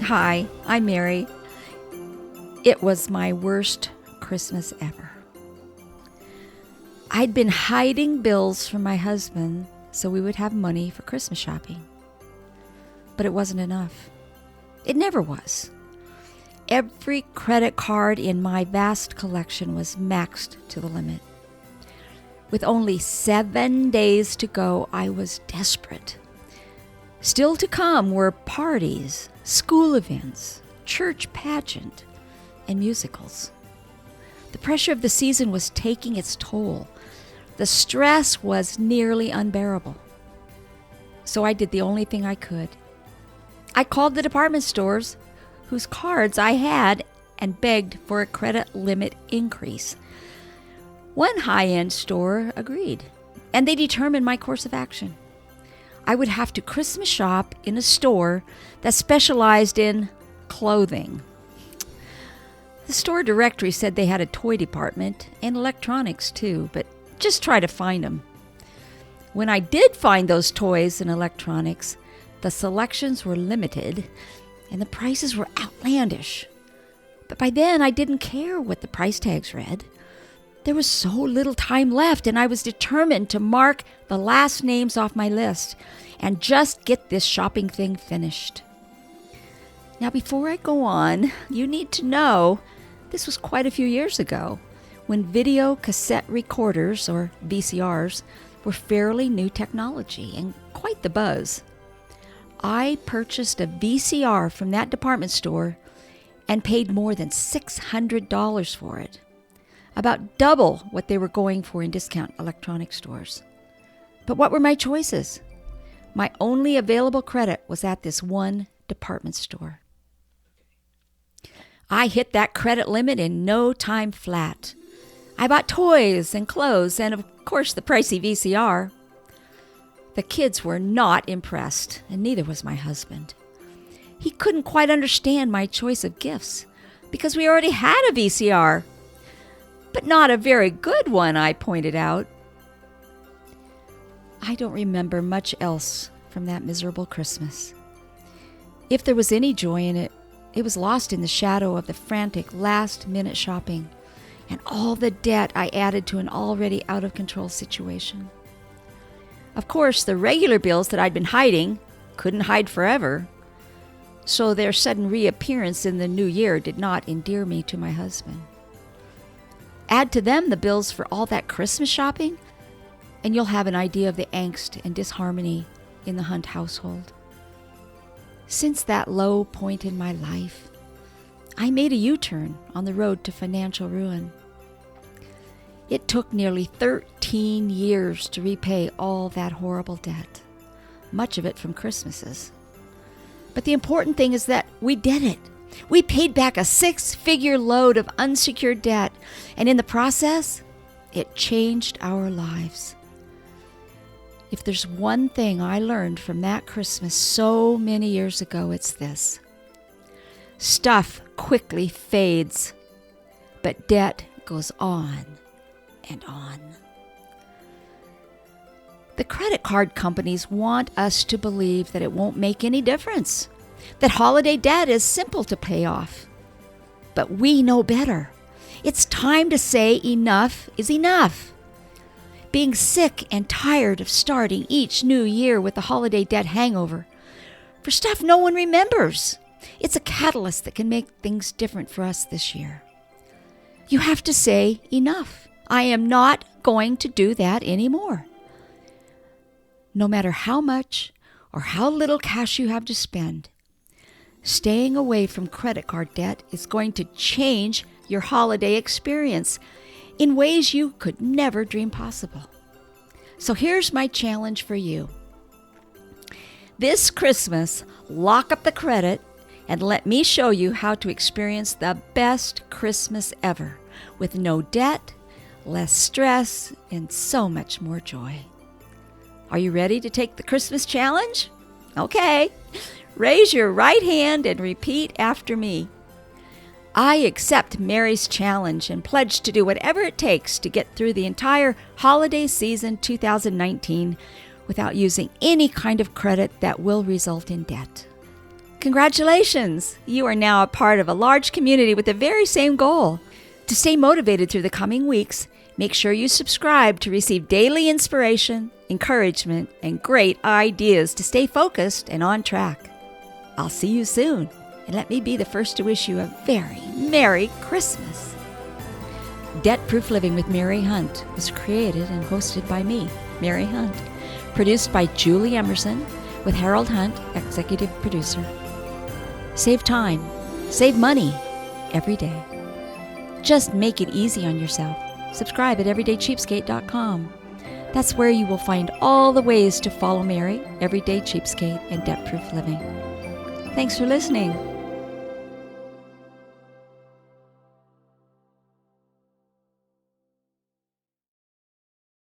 Hi, I'm Mary. It was my worst Christmas ever. I'd been hiding bills from my husband so we would have money for Christmas shopping. But it wasn't enough. It never was. Every credit card in my vast collection was maxed to the limit. With only 7 days to go, I was desperate. Still to come were parties, school events, church pageant, and musicals. The pressure of the season was taking its toll. The stress was nearly unbearable. So I did the only thing I could. I called the department stores whose cards I had and begged for a credit limit increase. One high-end store agreed, and they determined my course of action. I would have to Christmas shop in a store that specialized in clothing. The store directory said they had a toy department and electronics too, but just try to find them. When I did find those toys and electronics, the selections were limited and the prices were outlandish. But by then, I didn't care what the price tags read. There was so little time left, and I was determined to mark the last names off my list and just get this shopping thing finished. Now, before I go on, you need to know this was quite a few years ago when video cassette recorders, or VCRs, were fairly new technology and quite the buzz. I purchased a VCR from that department store and paid more than $600 for it. About double what they were going for in discount electronic stores. But what were my choices? My only available credit was at this one department store. I hit that credit limit in no time flat. I bought toys and clothes and, of course, the pricey VCR. The kids were not impressed, and neither was my husband. He couldn't quite understand my choice of gifts because we already had a VCR. But not a very good one, I pointed out. I don't remember much else from that miserable Christmas. If there was any joy in it, it was lost in the shadow of the frantic last-minute shopping and all the debt I added to an already out-of-control situation. Of course, the regular bills that I'd been hiding couldn't hide forever, so their sudden reappearance in the new year did not endear me to my husband. Add to them the bills for all that Christmas shopping, and you'll have an idea of the angst and disharmony in the Hunt household. Since that low point in my life, I made a U-turn on the road to financial ruin. It took nearly 13 years to repay all that horrible debt, much of it from Christmases. But the important thing is that we did it. We paid back a 6-figure load of unsecured debt, and in the process, it changed our lives. If there's one thing I learned from that Christmas so many years ago, it's this. Stuff quickly fades, but debt goes on and on. The credit card companies want us to believe that it won't make any difference, that holiday debt is simple to pay off. But we know better. It's time to say enough is enough. Being sick and tired of starting each new year with the holiday debt hangover for stuff no one remembers. It's a catalyst that can make things different for us this year. You have to say enough. I am not going to do that anymore. No matter how much or how little cash you have to spend, staying away from credit card debt is going to change your holiday experience in ways you could never dream possible. So here's my challenge for you. This Christmas, lock up the credit and let me show you how to experience the best Christmas ever with no debt, less stress, and so much more joy. Are you ready to take the Christmas challenge? Okay. Raise your right hand and repeat after me. I accept Mary's challenge and pledge to do whatever it takes to get through the entire holiday season 2019 without using any kind of credit that will result in debt. Congratulations! You are now a part of a large community with the very same goal. To stay motivated through the coming weeks, make sure you subscribe to receive daily inspiration, encouragement, and great ideas to stay focused and on track. I'll see you soon, and let me be the first to wish you a very Merry Christmas. Debt-Proof Living with Mary Hunt was created and hosted by me, Mary Hunt. Produced by Julie Emerson, with Harold Hunt, executive producer. Save time, save money, every day. Just make it easy on yourself. Subscribe at everydaycheapskate.com. That's where you will find all the ways to follow Mary, Everyday Cheapskate, and Debt-Proof Living. Thanks for listening.